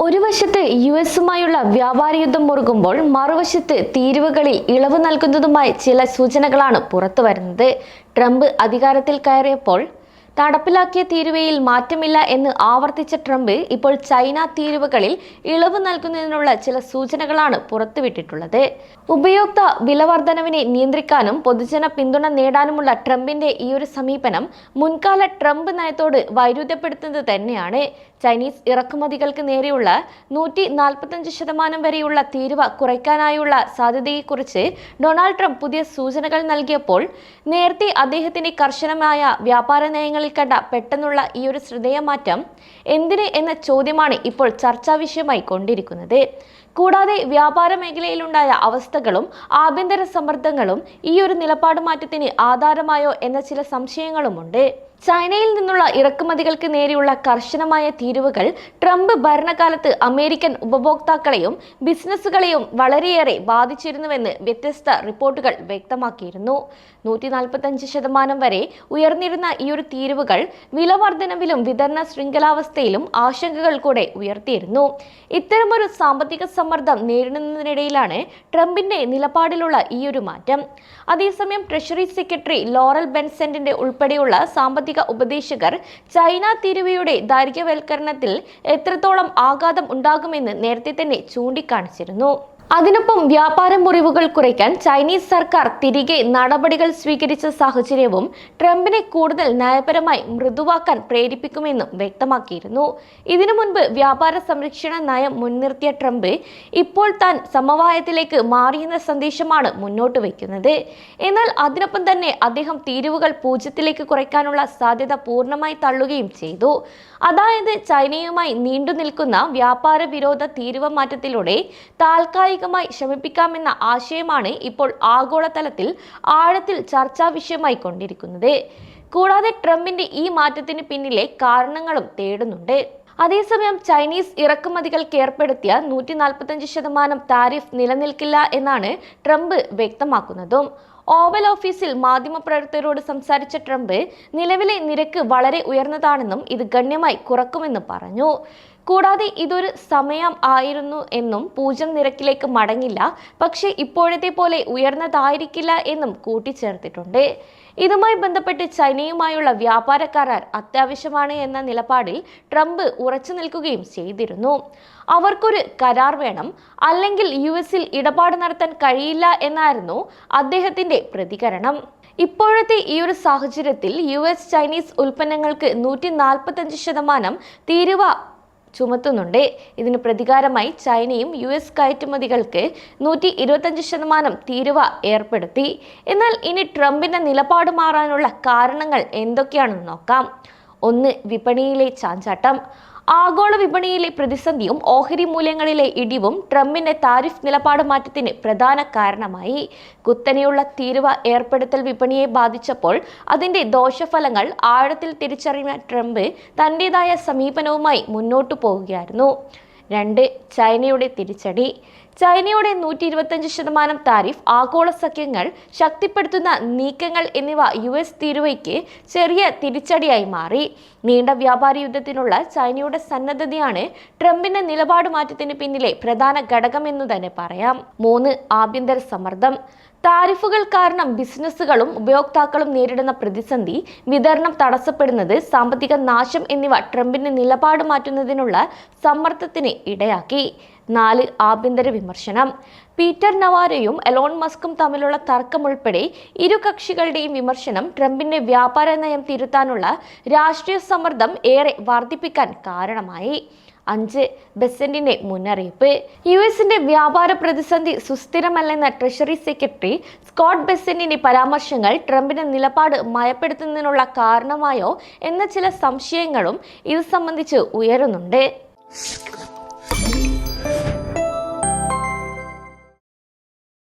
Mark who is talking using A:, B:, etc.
A: ഒരു വശത്ത് യുഎസുമായുള്ള വ്യാപാര യുദ്ധം മുറുകുമ്പോൾ മറുവശത്ത് തീരുവകളിൽ ഇളവ് നൽകുന്നതുമായി ചില സൂചനകളാണ് പുറത്തുവരുന്നത്. ട്രംപ് അധികാരത്തിൽ കയറിയപ്പോൾ നടപ്പിലാക്കിയ തീരുവയിൽ മാറ്റമില്ല എന്ന് ആവർത്തിച്ച ട്രംപ് ഇപ്പോൾ ചൈന തീരുവകളിൽ ഇളവ് നൽകുന്നതിനുള്ള ചില സൂചനകളാണ് പുറത്തുവിട്ടിട്ടുള്ളത്. ഉപയോക്തൃ വിലവർധനവിനെ നിയന്ത്രിക്കാനും പൊതുജന പിന്തുണ നേടാനുമുള്ള ട്രംപിന്റെ ഈ ഒരു സമീപനം മുൻകാല ട്രംപ് നയത്തോട് വൈരുദ്ധ്യപ്പെടുത്തുന്നത് തന്നെയാണ്. ചൈനീസ് ഇറക്കുമതികൾക്ക് നേരെയുള്ള 145% വരെയുള്ള തീരുവ കുറയ്ക്കാനായുള്ള സാധ്യതയെക്കുറിച്ച് ഡൊണാൾഡ് ട്രംപ് പുതിയ സൂചനകൾ നൽകിയപ്പോൾ നേരത്തെ അദ്ദേഹത്തിന്റെ കർശനമായ വ്യാപാര നയങ്ങളിൽ കണ്ട പെട്ടെന്നുള്ള ഈ ഒരു ശ്രദ്ധേയമാറ്റം എന്തിന് എന്ന ചോദ്യമാണ് ഇപ്പോൾ ചർച്ചാ വിഷയമായി കൊണ്ടിരിക്കുന്നത്. കൂടാതെ വ്യാപാര മേഖലയിലുണ്ടായ അവസ്ഥകളും ആഭ്യന്തര സമ്മർദ്ദങ്ങളും ഈ ഒരു നിലപാട് മാറ്റത്തിന് ആധാരമായോ എന്ന ചില സംശയങ്ങളുമുണ്ട്. ചൈനയിൽ നിന്നുള്ള ഇറക്കുമതികൾക്ക് നേരെയുള്ള കർശനമായ തീരുവകൾ ട്രംപ് ഭരണകാലത്ത് അമേരിക്കൻ ഉപഭോക്താക്കളെയും ബിസിനസ്സുകളെയും വളരെയേറെ ബാധിച്ചിരുന്നുവെന്ന് വ്യത്യസ്ത റിപ്പോർട്ടുകൾ വ്യക്തമാക്കിയിരുന്നു. 145% വരെ ഉയർന്നിരുന്ന ഈ ഒരു തീരുവകൾ വിലവർധനവിലും വിതരണ ശൃംഖലാവസ്ഥയിലും ആശങ്കകൾ കൂടെ ഉയർത്തിയിരുന്നു. ഇത്തരമൊരു സാമ്പത്തിക സമ്മർദ്ദം നേരിടുന്നതിനിടയിലാണ് ട്രംപിന്റെ നിലപാടിലുള്ള ഈ ഒരു മാറ്റം. അതേസമയം ട്രഷറി സെക്രട്ടറി ലോറൽ ബെൻസെന്റിന്റെ ഉൾപ്പെടെയുള്ള സാമ്പത്തിക ഉപദേശകർ ചൈന തീരുവയുടെ ദൈർഘ്യവൽക്കരണത്തിൽ എത്രത്തോളം ആഘാതം ഉണ്ടാകുമെന്ന് നേരത്തെ തന്നെ ചൂണ്ടിക്കാണിച്ചിരുന്നു. അതിനൊപ്പം വ്യാപാര മുറിവുകൾ കുറയ്ക്കാൻ ചൈനീസ് സർക്കാർ തിരികെ നടപടികൾ സ്വീകരിച്ച സാഹചര്യവും ട്രംപിനെ കൂടുതൽ നയപരമായി മൃദുവാക്കാൻ പ്രേരിപ്പിക്കുമെന്നും വ്യക്തമാക്കിയിരുന്നു. ഇതിനു മുൻപ് വ്യാപാര സംരക്ഷണ നയം മുൻനിർത്തിയ ട്രംപ് ഇപ്പോൾ താൻ സമവായത്തിലേക്ക് മാറിയെന്ന സന്ദേശമാണ് മുന്നോട്ട് വയ്ക്കുന്നത്. എന്നാൽ അതിനൊപ്പം തന്നെ അദ്ദേഹം തീരുവകൾ 0 കുറയ്ക്കാനുള്ള സാധ്യത പൂർണ്ണമായി തള്ളുകയും ചെയ്തു. അതായത് ചൈനയുമായി നീണ്ടു നിൽക്കുന്ന വ്യാപാര വിരോധ തീരുവ മാറ്റത്തിലൂടെ താൽക്കാലികമായി ശമിപ്പിക്കാമെന്ന ആശയമാണ് ഇപ്പോൾ ആഗോളതലത്തിൽ ആഴത്തിൽ ചർച്ചാ വിഷയമായി കൊണ്ടിരിക്കുന്നത്. കൂടാതെ ട്രംപിന്റെ ഈ മാറ്റത്തിന് പിന്നിലെ കാരണങ്ങളും തേടുന്നുണ്ട്. അതേസമയം ചൈനീസ് ഇറക്കുമതികൾക്ക് ഏർപ്പെടുത്തിയ 145% താരിഫ് നിലനിൽക്കില്ല എന്നാണ് ട്രംപ് വ്യക്തമാക്കുന്നതും. ഓവൽ ഓഫീസിൽ മാധ്യമപ്രവർത്തകരോട് സംസാരിച്ച ട്രംപ് നിലവിലെ നിരക്ക് വളരെ ഉയർന്നതാണെന്നും ഇത് ഗണ്യമായി കുറക്കുമെന്നും പറഞ്ഞു. കൂടാതെ ഇതൊരു സമയം ആയിരുന്നു എന്നും 0 നിരക്കിലേക്ക് മടങ്ങില്ല, പക്ഷേ ഇപ്പോഴത്തെ പോലെ ഉയർന്നതായിരിക്കില്ല എന്നും കൂട്ടിച്ചേർത്തിട്ടുണ്ട്. ഇതുമായി ബന്ധപ്പെട്ട് ചൈനയുമായുള്ള വ്യാപാര കരാർ അത്യാവശ്യമാണ് എന്ന നിലപാടിൽ ട്രംപ് ഉറച്ചു നിൽക്കുകയും ചെയ്തിരുന്നു. അവർക്കൊരു കരാർ വേണം, അല്ലെങ്കിൽ യുഎസിൽ ഇടപാട് നടത്താൻ കഴിയില്ല എന്നായിരുന്നു അദ്ദേഹത്തിന്റെ പ്രതികരണം. ഇപ്പോഴത്തെ ഈ ഒരു സാഹചര്യത്തിൽ യുഎസ് ചൈനീസ് ഉൽപ്പന്നങ്ങൾക്ക് 145% തീരുവ ചുമത്തുന്നുണ്ട്. ഇതിന് പ്രതികാരമായി ചൈനയും യുഎസ് കയറ്റുമതികൾക്ക് 125% തീരുവ ഏർപ്പെടുത്തി. എന്നാൽ ഇനി ട്രംപിന്റെ നിലപാട് മാറാനുള്ള കാരണങ്ങൾ എന്തൊക്കെയാണെന്ന് നോക്കാം. 1. വിപണിയിലെ ചാഞ്ചാട്ടം. ആഗോള വിപണിയിലെ പ്രതിസന്ധിയും ഓഹരി മൂല്യങ്ങളിലെ ഇടിവും ട്രംപിന്റെ താരിഫ് നിലപാട് മാറ്റത്തിന് പ്രധാന കാരണമായി. കുത്തനെയുള്ള തീരുവ ഏർപ്പെടുത്തൽ വിപണിയെ ബാധിച്ചപ്പോൾ അതിന്റെ ദോഷഫലങ്ങൾ ആഴത്തിൽ തിരിച്ചറിഞ്ഞ ട്രംപ് തന്റേതായ സമീപനവുമായി മുന്നോട്ടു പോവുകയായിരുന്നു. 2. ചൈനയുടെ തിരിച്ചടി. ചൈനയുടെ 125% താരിഫ്, ആഗോള സഖ്യങ്ങൾ ശക്തിപ്പെടുത്തുന്ന നീക്കങ്ങൾ എന്നിവ യുഎസ് തീരുവയ്ക്ക് ചെറിയ തിരിച്ചടിയായി മാറി. നീണ്ട വ്യാപാര യുദ്ധത്തിനുള്ള ചൈനയുടെ സന്നദ്ധതയാണ് ട്രംപിന്റെ നിലപാട് മാറ്റത്തിന് പിന്നിലെ പ്രധാന ഘടകമെന്നു തന്നെ പറയാം. 3. ആഭ്യന്തര സമ്മർദ്ദം. താരിഫുകൾ കാരണം ബിസിനസ്സുകളും ഉപയോക്താക്കളും നേരിടുന്ന പ്രതിസന്ധി, വിതരണം തടസ്സപ്പെടുന്നത്, സാമ്പത്തിക നാശം എന്നിവ ട്രംപിന്റെ നിലപാട് മാറ്റുന്നതിനുള്ള സമ്മർദ്ദത്തിന് ഇടയാക്കി. 4. ആഭ്യന്തര വിമർശനം. പീറ്റർ നവാരോയും എലോൺ മസ്കും തമ്മിലുള്ള തർക്കമുൾപ്പെടെ ഇരു കക്ഷികളുടെയും വിമർശനം ട്രംപിന്റെ വ്യാപാര നയം തിരുത്താനുള്ള രാഷ്ട്രീയ സമ്മർദ്ദം ഏറെ വർദ്ധിപ്പിക്കാൻ കാരണമായി. 5. ബെസന്റിന്റെ മുന്നറിയിപ്പ്. യുഎസിന്റെ വ്യാപാര പ്രതിസന്ധി സുസ്ഥിരമല്ലെന്ന ട്രഷറി സെക്രട്ടറി സ്കോട്ട് ബെസന്റിന്റെ പരാമർശങ്ങൾ ട്രംപിന്റെ നിലപാട് മയപ്പെടുത്തുന്നതിനുള്ള കാരണമായോ എന്ന ചില സംശയങ്ങളും ഇത് സംബന്ധിച്ച് ഉയരുന്നുണ്ട്.